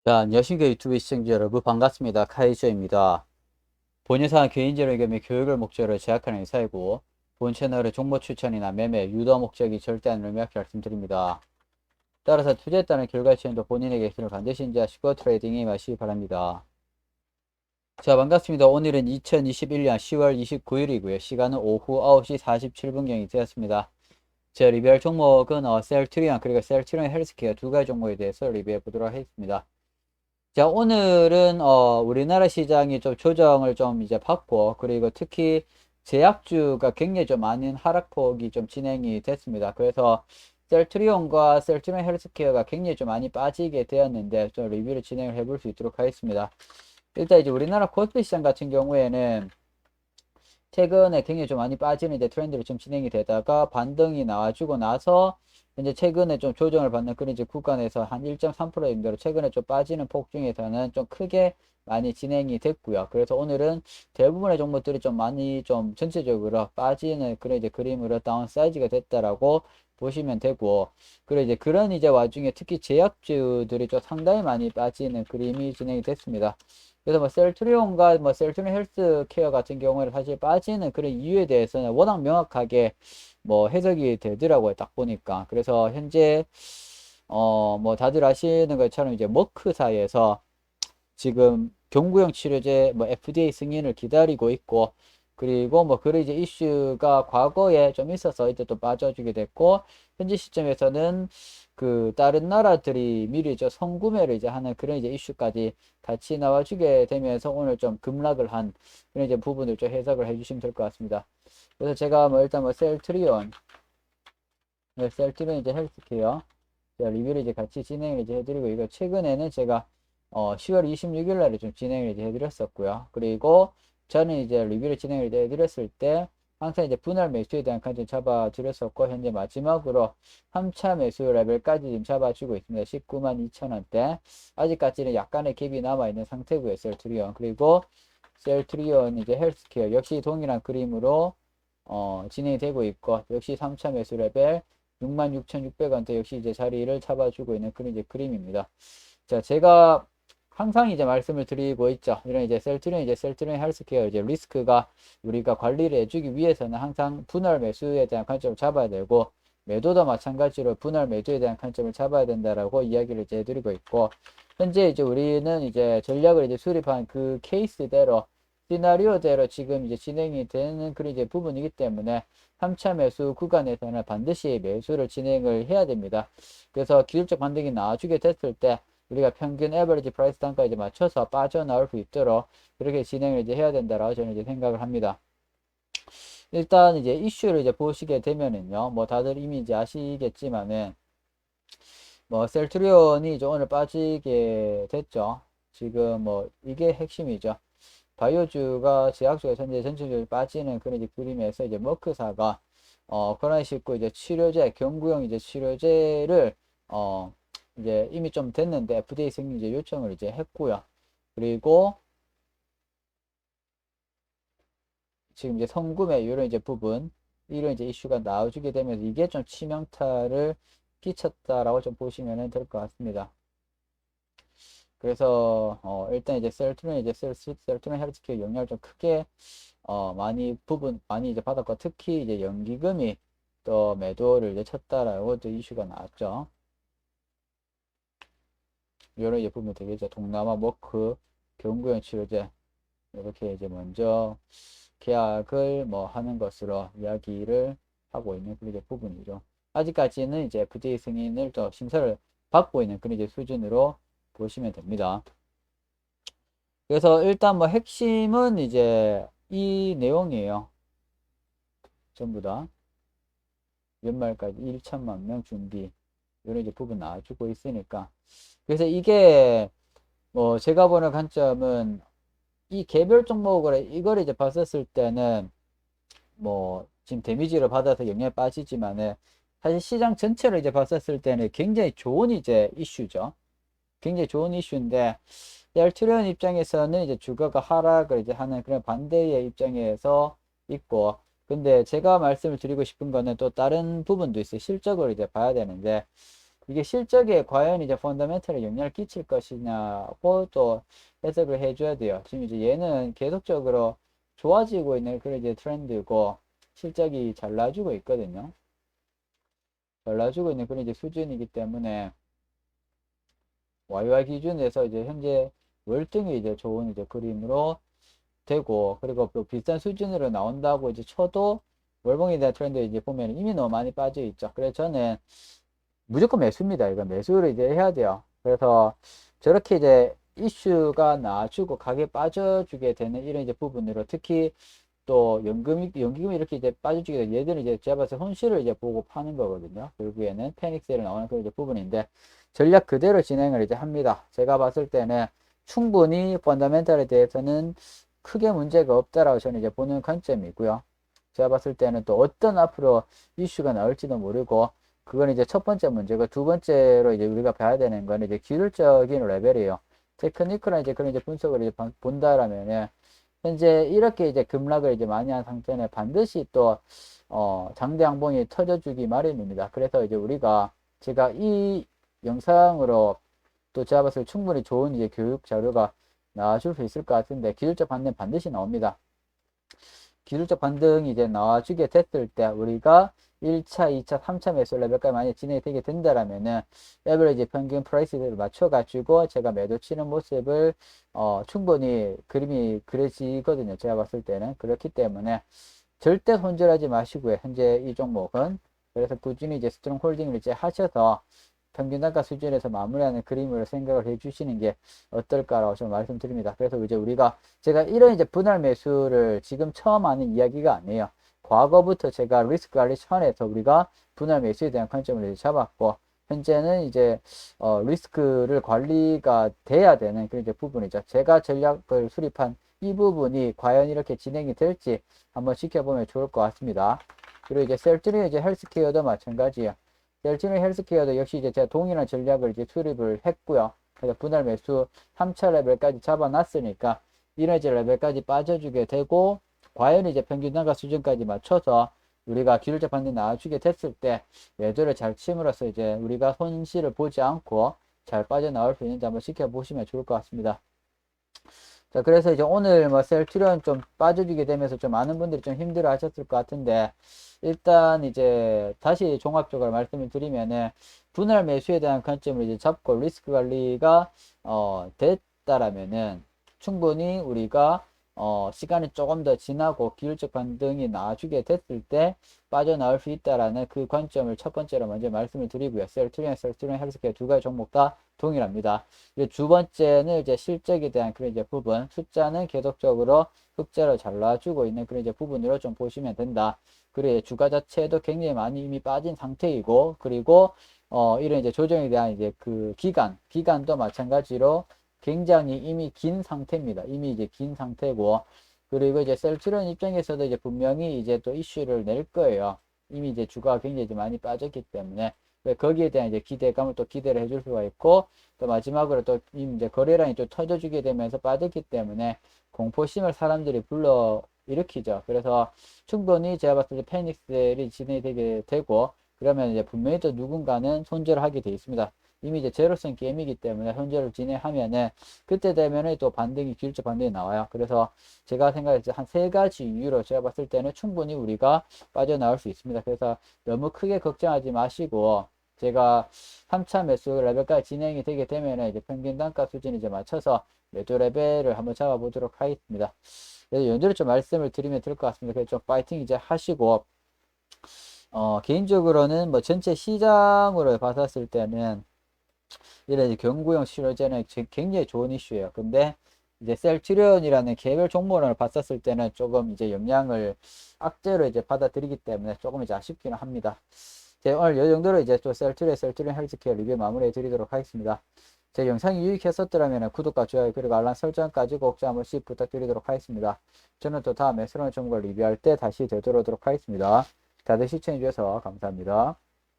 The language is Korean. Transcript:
자, 여신교 유튜브 시청자 여러분 반갑습니다. 카이저입니다. 본 영상은 개인적인 의견 및 교육을 목적으로 제작하는 회사이고 본 채널의 정보 추천이나 매매, 유도 목적이 절대 아닌 의미를 말씀드립니다. 따라서 투자에 따른 결과 지원도 본인에게 기준을 반드시 인지하시고 트레이딩에 마시기 바랍니다. 자, 반갑습니다. 오늘은 2021년 10월 29일이고요. 시간은 오후 9시 47분경이 되었습니다. 제 리뷰할 종목은 셀트리온 그리고 셀트리온 헬스케어 두 가지 종목에 대해서 리뷰해 보도록 하겠습니다. 자, 오늘은, 우리나라 시장이 좀 조정을 좀 이제 받고, 그리고 특히 제약주가 굉장히 좀 많은 하락폭이 좀 진행이 됐습니다. 그래서 셀트리온과 셀트리온 헬스케어가 굉장히 좀 많이 빠지게 되었는데, 좀 리뷰를 진행을 해볼 수 있도록 하겠습니다. 일단 이제 우리나라 코스피 시장 같은 경우에는 최근에 굉장히 좀 많이 빠지는 이제 트렌드로 좀 진행이 되다가 반등이 나와주고 나서 현재 최근에 좀 조정을 받는 그런 이제 구간에서 한 1.3% 정도로 최근에 좀 빠지는 폭 중에서는 좀 크게 많이 진행이 됐고요. 그래서 오늘은 대부분의 종목들이 좀 많이 좀 전체적으로 빠지는 그런 이제 그림으로 다운 사이즈가 됐다라고 보시면 되고, 그리고 이제 그런 이제 와중에 특히 제약주들이 좀 상당히 많이 빠지는 그림이 진행이 됐습니다. 그래서 뭐 셀트리온과 뭐 셀트리온 헬스케어 같은 경우에는 사실 빠지는 그런 이유에 대해서는 워낙 명확하게 뭐 해석이 되더라고요. 딱 보니까. 그래서 현재 뭐 다들 아시는 것처럼 이제 머크사에서 지금 경구용 치료제 뭐 FDA 승인을 기다리고 있고, 그리고 뭐 그런 이제 이슈가 과거에 좀 있어서 이제 또 빠져주게 됐고, 현재 시점에서는 그 다른 나라들이 미리 저 선구매를 이제 하는 그런 이제 이슈까지 같이 나와주게 되면서 오늘 좀 급락을 한 그런 이제 부분을 좀 해석을 해주시면 될 것 같습니다. 그래서 제가 뭐 일단 뭐 셀트리온, 네, 셀트리온 이제 헬스케어 제가 리뷰를 이제 같이 진행을 이제 해드리고, 이거 최근에는 제가 10월 26일 날에 좀 진행을 이제 해드렸었고요. 그리고 저는 이제 리뷰를 진행을 이제 해드렸을 때 항상 이제 분할 매수에 대한 관점 잡아드렸었고, 현재 마지막으로 3차 매수 레벨까지 지금 잡아주고 있습니다. 19만 2천 원대. 아직까지는 약간의 갭이 남아있는 상태고요. 셀트리온. 그리고 셀트리온 이제 헬스케어 역시 동일한 그림으로 진행이 되고 있고, 역시 3차 매수 레벨 66,600원대 역시 이제 자리를 잡아주고 있는 그런 이제 그림입니다. 자, 제가 항상 이제 말씀을 드리고 있죠. 이런 이제 셀트리온 헬스케어 이제 리스크가 우리가 관리를 해주기 위해서는 항상 분할 매수에 대한 관점을 잡아야 되고, 매도도 마찬가지로 분할 매도에 대한 관점을 잡아야 된다라고 이야기를 이제 해드리고 있고, 현재 이제 우리는 이제 전략을 이제 수립한 그 케이스대로 시나리오대로 지금 이제 진행이 되는 그런 이제 부분이기 때문에 3차 매수 구간에서는 반드시 매수를 진행을 해야 됩니다. 그래서 기술적 반등이 나와주게 됐을 때 우리가 평균 에버리지 프라이스 단가에 이제 맞춰서 빠져나올 수 있도록 그렇게 진행을 이제 해야 된다라고 저는 이제 생각을 합니다. 일단 이제 이슈를 이제 보시게 되면은요, 뭐 다들 이미 이제 아시겠지만은 뭐 셀트리온이 이제 오늘 빠지게 됐죠. 지금 뭐 이게 핵심이죠. 바이오주가 제약주가 현재 전체적으로 빠지는 그런 이제 그림에서 이제 머크사가 그런 식으로 이제 치료제 경구용 이제 치료제를 어 이제 이미 좀 됐는데 FDA 승인 이제 요청을 이제 했고요. 그리고 지금 이제 성구매 이런 이제 부분 이런 이제 이슈가 나와주게 되면서 이게 좀 치명타를 끼쳤다라고 좀 보시면 될 것 같습니다. 그래서 일단 이제 셀트리온 이제 셀트리온 헬스케어 영향을 좀 크게 많이 부분 많이 이제 받았고, 특히 이제 연기금이 또 매도를 이제 쳤다라고 또 이슈가 나왔죠. 이런 이제 부분 되겠죠. 동남아 머크 경구용 치료제 이렇게 이제 먼저 계약을 뭐 하는 것으로 이야기를 하고 있는 그런 이제 부분이죠. 아직까지는 이제 FDA 승인을 또 심사를 받고 있는 그런 이제 수준으로 보시면 됩니다. 그래서 일단 뭐 핵심은 이제 이 내용이에요. 전부 다. 연말까지 1천만 명 준비. 이런 이제 부분 나와주고 있으니까. 그래서 이게 뭐 제가 보는 관점은 이 개별 종목을 이걸 이제 봤었을 때는 뭐 지금 데미지를 받아서 영향이 빠지지만은 사실 시장 전체를 이제 봤었을 때는 굉장히 좋은 이제 이슈죠. 굉장히 좋은 이슈인데 얄투리온 입장에서는 이제 주가가 하락을 이제 하는 그런 반대의 입장에서 있고, 근데 제가 말씀을 드리고 싶은 거는 또 다른 부분도 있어요. 실적으로 이제 봐야 되는데 이게 실적에 과연 이제 펀더멘털에 영향을 끼칠 것이냐고 또 해석을 해줘야 돼요. 지금 이제 얘는 계속적으로 좋아지고 있는 그런 이제 트렌드고 실적이 잘 나와주고 있거든요. 잘 나와주고 있는 그런 이제 수준이기 때문에 YY 기준에서 이제 현재 월등히 이제 좋은 이제 그림으로 되고, 그리고 또 비슷한 수준으로 나온다고 이제 쳐도 월봉에 대한 트렌드 이제 보면 이미 너무 많이 빠져 있죠. 그래서 저는 무조건 매수입니다. 이거 매수를 이제 해야 돼요. 그래서 저렇게 이제 이슈가 나와주고 가게 빠져주게 되는 이런 이제 부분으로 특히 또 연기금이 이렇게 이제 빠져주게 되면 얘들은 이제 제가 봤을 때 손실을 이제 보고 파는 거거든요. 결국에는 패닉셀이 나오는 그런 이제 부분인데 전략 그대로 진행을 이제 합니다. 제가 봤을 때는 충분히 펀더멘털에 대해서는 크게 문제가 없다라고 저는 이제 보는 관점이고요. 제가 봤을 때는 또 어떤 앞으로 이슈가 나올지도 모르고 그건 이제 첫 번째 문제고 두 번째로 이제 우리가 봐야 되는 건 이제 기술적인 레벨이에요. 테크니컬한 이제 그런 이제 분석을 이제 본다라면은 현재 이렇게 이제 급락을 이제 많이 한 상태는 반드시 또 장대 양봉이 터져주기 마련입니다. 그래서 이제 우리가 제가 이 영상으로 또 제가 봤을 때 충분히 좋은 이제 교육 자료가 나와줄 수 있을 것 같은데 기술적 반등 반드시 나옵니다. 기술적 반등이 이제 나와주게 됐을 때 우리가 1차, 2차, 3차 매수 레벨까지 많이 진행이 되게 된다라면은 에버리지 평균 프라이스를 맞춰가지고 제가 매도 치는 모습을 충분히 그림이 그려지거든요. 제가 봤을 때는 그렇기 때문에 절대 손절하지 마시고요. 현재 이 종목은 그래서 꾸준히 이제 스트롱 홀딩을 이제 하셔서 평균 단가 수준에서 마무리하는 그림으로 생각을 해 주시는 게 어떨까라고 좀 말씀드립니다. 그래서 이제 우리가 제가 이런 이제 분할 매수를 지금 처음 하는 이야기가 아니에요. 과거부터 제가 리스크 관리 차원에서 우리가 분할 매수에 대한 관점을 이제 잡았고 현재는 이제 리스크를 관리가 돼야 되는 그런 이제 부분이죠. 제가 전략을 수립한 이 부분이 과연 이렇게 진행이 될지 한번 지켜보면 좋을 것 같습니다. 그리고 이제 셀트리 이제 헬스케어도 마찬가지예요. 셀트리 헬스케어도 역시 이제 제가 동일한 전략을 이제 수립을 했고요. 그래서 분할 매수 3차 레벨까지 잡아놨으니까 이너지 레벨까지 빠져주게 되고 과연 이제 평균 단가 수준까지 맞춰서 우리가 기술적 반등이 나와주게 됐을 때 매도를 잘 침으로써 이제 우리가 손실을 보지 않고 잘 빠져나올 수 있는지 한번 지켜보시면 좋을 것 같습니다. 자, 그래서 이제 오늘 뭐 셀트리온 좀 빠져주게 되면서 좀 많은 분들이 좀 힘들어 하셨을 것 같은데, 일단 이제 다시 종합적으로 말씀을 드리면은, 분할 매수에 대한 관점을 이제 잡고 리스크 관리가, 됐다라면은, 충분히 우리가, 시간이 조금 더 지나고 기술적 반등이 나와주게 됐을 때 빠져나올 수 있다라는 그 관점을 첫 번째로 먼저 말씀을 드리고요. 셀트리온 헬스케어 두 가지 종목 다 동일합니다. 이제 두 번째는 이제 실적에 대한 그런 이제 부분, 숫자는 계속적으로 흑자를 잘 놔주고 있는 그런 이제 부분으로 좀 보시면 된다. 그리고 주가 자체도 굉장히 많이 이미 빠진 상태이고, 그리고 이런 이제 조정에 대한 이제 그 기간도 마찬가지로 굉장히 이미 긴 상태입니다. 이미 이제 긴 상태고, 그리고 이제 셀트리온 입장에서도 이제 분명히 이제 또 이슈를 낼 거예요. 이미 이제 주가가 굉장히 이제 많이 빠졌기 때문에. 거기에 대한 이제 기대감을 또 기대를 해줄 수가 있고, 또 마지막으로 또 이제 거래량이 좀 터져주게 되면서 빠졌기 때문에 공포심을 사람들이 불러 일으키죠. 그래서 충분히 제가 봤을 때 패닉셀이 진행이 되게 되고, 그러면 이제 분명히 또 누군가는 손절을 하게 되어 있습니다. 이미 이제 제로성 게임이기 때문에 손절을 진행하면은 그때 되면은 또 반등이 기술적 반등이 나와요. 그래서 제가 생각했을 때 한 세 가지 이유로 제가 봤을 때는 충분히 우리가 빠져나올 수 있습니다. 그래서 너무 크게 걱정하지 마시고 제가 3차 매수 레벨까지 진행이 되게 되면은 이제 평균 단가 수준 이제 맞춰서 매도 레벨을 한번 잡아보도록 하겠습니다. 그래서 연주를 좀 말씀을 드리면 될 것 같습니다. 그래서 좀 파이팅 이제 하시고 개인적으로는 뭐 전체 시장으로 봤었을 때는 이런 이제 경구용 치료제는 굉장히 좋은 이슈예요. 근데 이제 셀트리온이라는 개별 종목을 봤었을 때는 조금 이제 영향을 악재로 이제 받아들이기 때문에 조금 이제 아쉽기는 합니다. 제 오늘 이 정도로 이제 또 셀트리온 헬스케어 리뷰 마무리해 드리도록 하겠습니다. 제 영상이 유익했었더라면 구독과 좋아요 그리고 알람 설정까지 꼭 한 번씩 부탁드리도록 하겠습니다. 저는 또 다음에 새로운 정보를 리뷰할 때 다시 되돌아오도록 하겠습니다. 다들 시청해 주셔서 감사합니다.